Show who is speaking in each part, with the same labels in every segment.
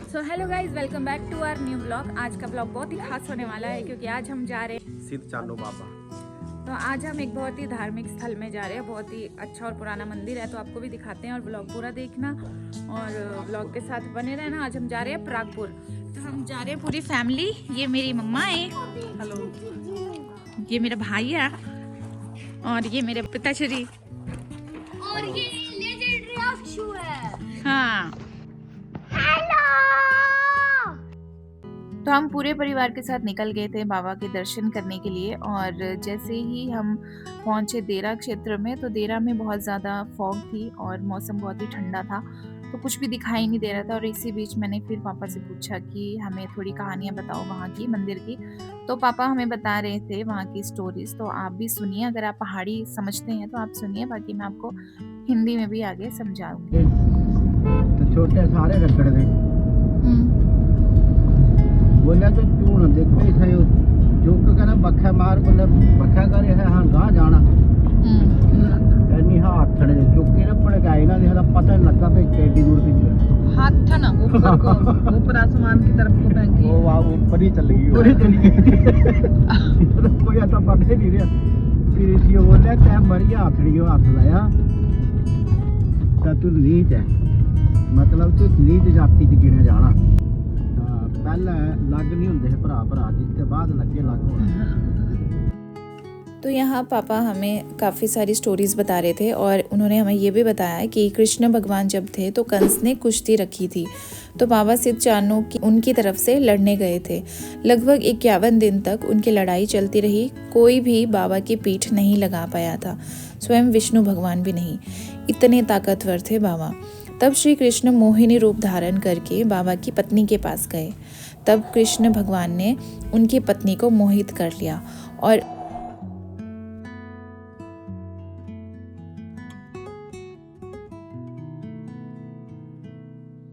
Speaker 1: So hello guys, welcome back to our new blog. आज का blog बहुत ही खास होने वाला है क्योंकि आज हम जा रहे हैं
Speaker 2: सिद्ध चानो बाबा।
Speaker 1: तो आज हम एक बहुत ही धार्मिक स्थल में जा रहे हैं। बहुत ही अच्छा और पुराना मंदिर है, तो आपको भी दिखाते हैं और ब्लॉग पूरा देखना और ब्लॉग के साथ बने रहना। आज हम जा रहे हैं प्रागपुर। तो हम जा रहे हैं पूरी फैमिली। ये मेरी मम्मा है, हेलो, ये मेरा भाई है और ये मेरे पिताश्री
Speaker 3: और ये लेजेंडरी अक्षु है।
Speaker 1: हाँ, तो हम पूरे परिवार के साथ निकल गए थे बाबा के दर्शन करने के लिए। और जैसे ही हम पहुंचे देरा क्षेत्र में, तो देरा में बहुत ज़्यादा फॉग थी और मौसम बहुत ही ठंडा था, तो कुछ भी दिखाई नहीं दे रहा था। और इसी बीच मैंने फिर पापा से पूछा कि हमें थोड़ी कहानियाँ बताओ वहाँ की, मंदिर की। तो पापा हमें बता रहे थे वहाँ की स्टोरीज, तो आप भी सुनिए। अगर आप पहाड़ी समझते हैं तो आप सुनिए, बाकी मैं आपको हिंदी में भी आगे समझाऊंगी।
Speaker 2: तो छोटे सारे रखड़ दे बोले तो चून देखो इसे जो कहना बखा मार बोले बखा करे है हाँ गां जाना एनी हाथ थड़े चुके ना पड़ गए ना देखा पता नहीं लगा पे केडी दूर पीछे
Speaker 1: हाथ था ना ऊपर को, ऊपर आसमान की तरफ को फेंकी।
Speaker 2: वो वाह ऊपर ही चल गई, ऊपर ही चली गई। कोई आता पता नहीं रहा। फिर इसी बोले क्या मरी हाथ लाया तू नीच है, मतलब तू नीच जाति च गिने जाना। पहले लग नहीं होंगे भरा भरा, जिसके बाद लगे लग होना।
Speaker 1: तो यहाँ पापा हमें काफ़ी सारी स्टोरीज बता रहे थे और उन्होंने हमें ये भी बताया कि कृष्ण भगवान जब थे तो कंस ने कुश्ती रखी थी, तो बाबा सिद्ध चानो की उनकी तरफ से लड़ने गए थे। लगभग 51 दिन तक उनकी लड़ाई चलती रही। कोई भी बाबा की पीठ नहीं लगा पाया था, स्वयं विष्णु भगवान भी नहीं। इतने ताकतवर थे बाबा। तब श्री कृष्ण मोहिनी रूप धारण करके बाबा की पत्नी के पास गए। तब कृष्ण भगवान ने उनकी पत्नी को मोहित कर लिया और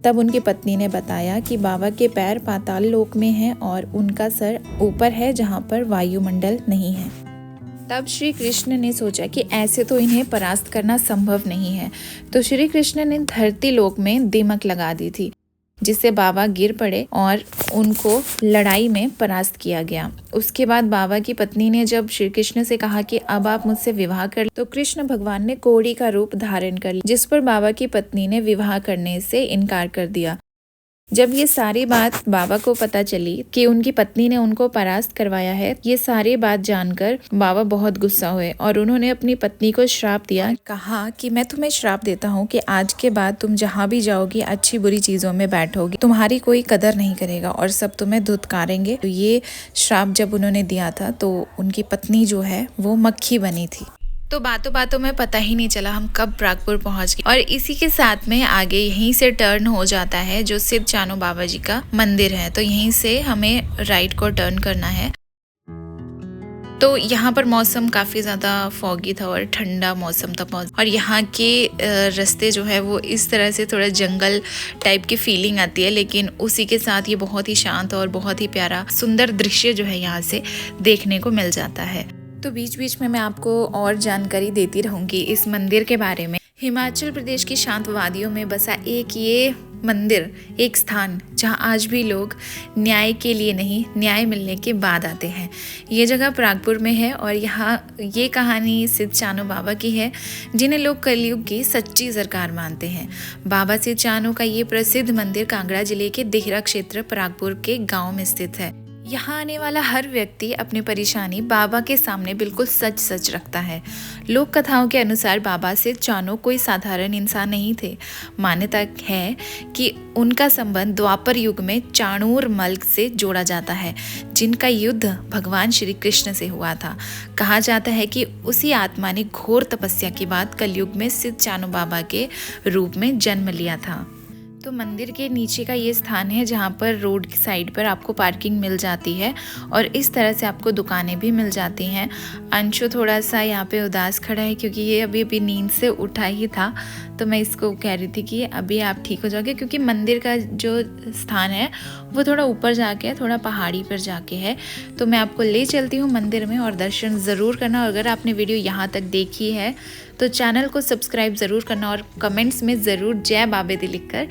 Speaker 1: तब उनकी पत्नी ने बताया कि बाबा के पैर पाताल लोक में हैं और उनका सर ऊपर है जहाँ पर वायुमंडल नहीं है। तब श्री कृष्ण ने सोचा कि ऐसे तो इन्हें परास्त करना संभव नहीं है, तो श्री कृष्ण ने धरती लोक में दीमक लगा दी थी, जिससे बाबा गिर पड़े और उनको लड़ाई में परास्त किया गया। उसके बाद बाबा की पत्नी ने जब श्री कृष्ण से कहा कि अब आप मुझसे विवाह कर, तो कृष्ण भगवान ने कोड़ी का रूप धारण कर लिया, जिस पर बाबा की पत्नी ने विवाह करने से इनकार कर दिया। जब ये सारी बात बाबा को पता चली कि उनकी पत्नी ने उनको परास्त करवाया है, ये सारी बात जानकर बाबा बहुत गुस्सा हुए और उन्होंने अपनी पत्नी को श्राप दिया। कहा कि मैं तुम्हें श्राप देता हूँ कि आज के बाद तुम जहाँ भी जाओगी अच्छी बुरी चीजों में बैठोगी, तुम्हारी कोई कदर नहीं करेगा और सब तुम्हें धुतकारेंगे। तो ये श्राप जब उन्होंने दिया था तो उनकी पत्नी जो है वो मक्खी बनी थी। तो बातों बातों में पता ही नहीं चला हम कब प्रागपुर पहुंच गए। और इसी के साथ में आगे यहीं से टर्न हो जाता है जो सिद्ध चानो बाबा जी का मंदिर है, तो यहीं से हमें राइट को टर्न करना है। तो यहाँ पर मौसम काफ़ी ज़्यादा फॉगी था और ठंडा मौसम था बहुत। और यहाँ के रास्ते जो है वो इस तरह से थोड़ा जंगल टाइप की फीलिंग आती है, लेकिन उसी के साथ ये बहुत ही शांत और बहुत ही प्यारा सुंदर दृश्य जो है यहाँ से देखने को मिल जाता है। तो बीच बीच में मैं आपको और जानकारी देती रहूंगी इस मंदिर के बारे में। हिमाचल प्रदेश की शांत वादियों में बसा एक ये मंदिर, एक स्थान जहां आज भी लोग न्याय के लिए नहीं, न्याय मिलने के बाद आते हैं। ये जगह प्रागपुर में है और यहाँ ये कहानी सिद्ध चानो बाबा की है, जिन्हें लोग कलयुग की सच्ची सरकार मानते हैं। बाबा सिद्ध चानो का ये प्रसिद्ध मंदिर कांगड़ा जिले के देहरा क्षेत्र प्रागपुर के गाँव में स्थित है। यहाँ आने वाला हर व्यक्ति अपनी परेशानी बाबा के सामने बिल्कुल सच सच रखता है। लोक कथाओं के अनुसार बाबा सिद्ध चानो कोई साधारण इंसान नहीं थे। मान्यता है कि उनका संबंध द्वापर युग में चाणूर मल्ल से जोड़ा जाता है, जिनका युद्ध भगवान श्री कृष्ण से हुआ था। कहा जाता है कि उसी आत्मा ने घोर तपस्या के बाद कलयुग में सिद्ध चानो बाबा के रूप में जन्म लिया था। तो मंदिर के नीचे का ये स्थान है जहाँ पर रोड की साइड पर आपको पार्किंग मिल जाती है और इस तरह से आपको दुकानें भी मिल जाती हैं। अंशु थोड़ा सा यहाँ पे उदास खड़ा है क्योंकि ये अभी नींद से उठा ही था, तो मैं इसको कह रही थी कि अभी आप ठीक हो जाओगे, क्योंकि मंदिर का जो स्थान है वो थोड़ा ऊपर जाके है, थोड़ा पहाड़ी पर जाके है। तो मैं आपको ले चलती हूँ मंदिर में और दर्शन ज़रूर करना। और अगर आपने वीडियो यहाँ तक देखी है तो चैनल को सब्सक्राइब ज़रूर करना और कमेंट्स में ज़रूर जय बाबे दी लिखकर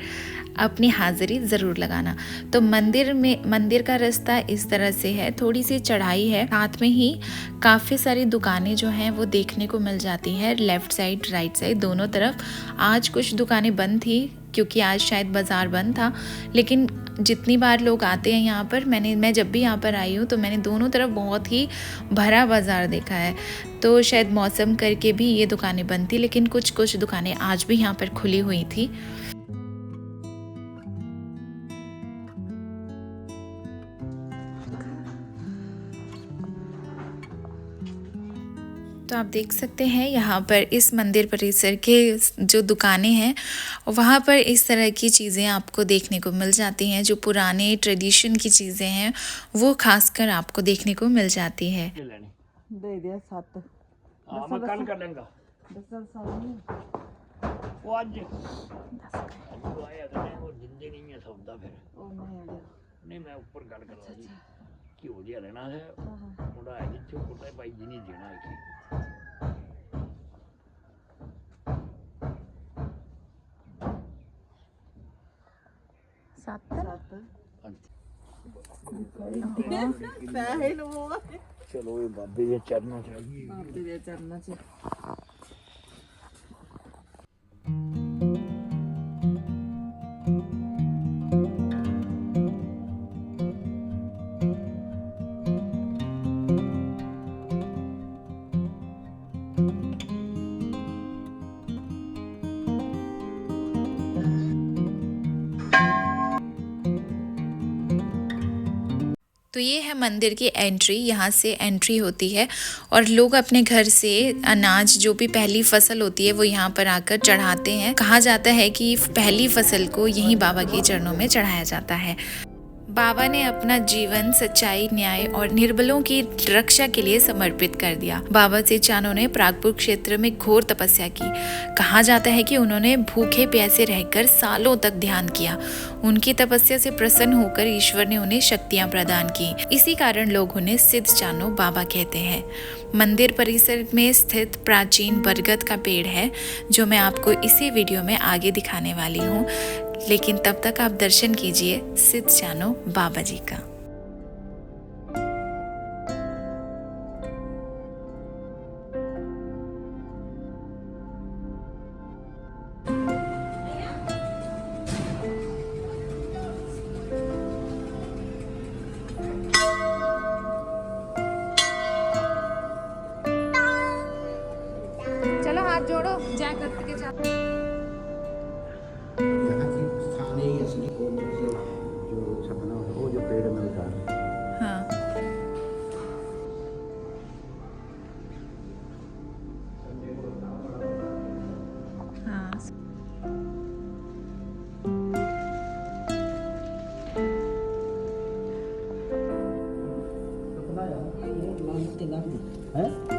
Speaker 1: अपनी हाजिरी ज़रूर लगाना। तो मंदिर का रास्ता इस तरह से है, थोड़ी सी चढ़ाई है, साथ में ही काफ़ी सारी दुकानें जो हैं वो देखने को मिल जाती हैं, लेफ़्ट साइड राइट साइड दोनों तरफ। आज कुछ दुकानें बंद थी क्योंकि आज शायद बाज़ार बंद था, लेकिन जितनी बार लोग आते हैं यहाँ पर, मैं जब भी यहाँ पर आई हूँ तो मैंने दोनों तरफ बहुत ही भरा बाज़ार देखा है। तो शायद मौसम करके भी ये दुकानें बंद थी, लेकिन कुछ दुकानें आज भी यहाँ पर खुली हुई थी। तो आप देख सकते हैं यहाँ पर इस मंदिर परिसर के जो दुकानें हैं वहाँ पर इस तरह की चीज़ें आपको देखने को मिल जाती हैं। जो पुराने ट्रेडिशन की चीज़ें हैं वो खासकर आपको देखने को मिल जाती है।
Speaker 2: दे दिया 7
Speaker 4: मैं कल कर लेंगा वो आज आया तो मैं वो जिंदे नहीं है सौदा फिर नहीं मैं ऊपर गल करवा दी कि हो गया लेना है मुंडा है जिੱਥੇ कोटा भाई जी नहीं देना है कि चलो ये बाबे दे चरणों च
Speaker 1: तो ये है मंदिर की एंट्री। यहाँ से एंट्री होती है और लोग अपने घर से अनाज जो भी पहली फसल होती है वो यहाँ पर आकर चढ़ाते हैं। कहा जाता है कि पहली फसल को यहीं बाबा के चरणों में चढ़ाया जाता है। बाबा ने अपना जीवन सच्चाई, न्याय और निर्बलों की रक्षा के लिए समर्पित कर दिया। बाबा सेचानो ने प्रागपुर क्षेत्र में घोर तपस्या की। कहा जाता है कि उन्होंने भूखे प्यासे रहकर सालों तक ध्यान किया। उनकी तपस्या से प्रसन्न होकर ईश्वर ने उन्हें शक्तियां प्रदान की। इसी कारण लोग उन्हें सिद्धचानो बाबा कहते हैं। मंदिर परिसर में स्थित प्राचीन बरगद का पेड़ है जो मैं आपको इसी वीडियो में आगे दिखाने वाली हूँ, लेकिन तब तक आप दर्शन कीजिए सिद्धचानो बाबा जी का। चलो हाथ जोड़ो, जय करके जाओ।
Speaker 2: जो सपना वो जो पेड़ मिलता है।
Speaker 1: हाँ। हाँ।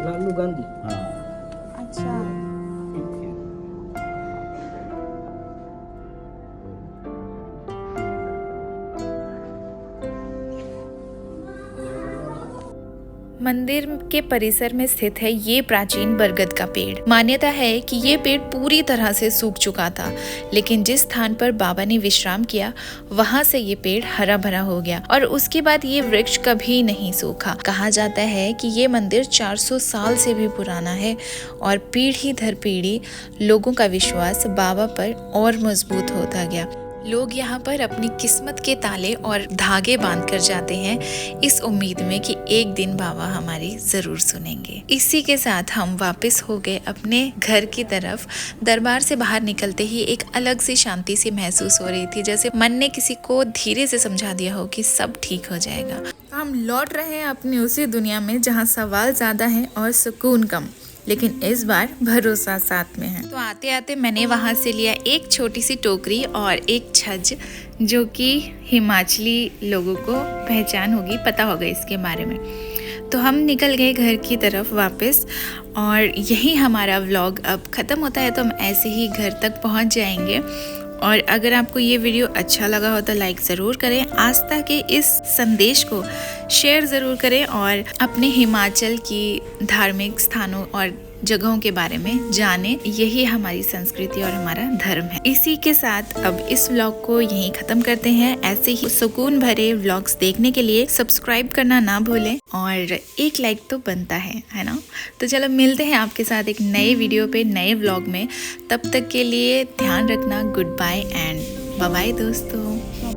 Speaker 2: लालू गांधी। हाँ।
Speaker 1: अच्छा। मंदिर के परिसर में स्थित है ये प्राचीन बरगद का पेड़। मान्यता है कि ये पेड़ पूरी तरह से सूख चुका था, लेकिन जिस स्थान पर बाबा ने विश्राम किया वहां से ये पेड़ हरा भरा हो गया और उसके बाद ये वृक्ष कभी नहीं सूखा। कहा जाता है कि ये मंदिर 400 साल से भी पुराना है और पीढ़ी दर पीढ़ी लोगों का विश्वास बाबा पर और मजबूत होता गया। लोग यहाँ पर अपनी किस्मत के ताले और धागे बांध कर जाते हैं इस उम्मीद में कि एक दिन बाबा हमारी जरूर सुनेंगे। इसी के साथ हम वापस हो गए अपने घर की तरफ। दरबार से बाहर निकलते ही एक अलग सी शांति सी महसूस हो रही थी, जैसे मन ने किसी को धीरे से समझा दिया हो कि सब ठीक हो जाएगा। हम लौट रहे हैं अपनी उसी दुनिया में जहाँ सवाल ज्यादा है और सुकून कम, लेकिन इस बार भरोसा साथ में है। तो आते आते मैंने वहाँ से लिया एक छोटी सी टोकरी और एक छज, जो कि हिमाचली लोगों को पहचान होगी, पता होगा इसके बारे में। तो हम निकल गए घर की तरफ वापस और यही हमारा व्लॉग अब ख़त्म होता है। तो हम ऐसे ही घर तक पहुँच जाएंगे। और अगर आपको ये वीडियो अच्छा लगा हो तो लाइक ज़रूर करें, आस्था के इस संदेश को शेयर ज़रूर करें और अपने हिमाचल की धार्मिक स्थानों और जगहों के बारे में जाने। यही हमारी संस्कृति और हमारा धर्म है। इसी के साथ अब इस व्लॉग को यहीं खत्म करते हैं। ऐसे ही सुकून भरे व्लॉग्स देखने के लिए सब्सक्राइब करना ना भूलें और एक लाइक तो बनता है ना। तो चलो मिलते हैं आपके साथ एक नए वीडियो पे, नए व्लॉग में। तब तक के लिए ध्यान रखना। Goodbye and bye bye दोस्तों।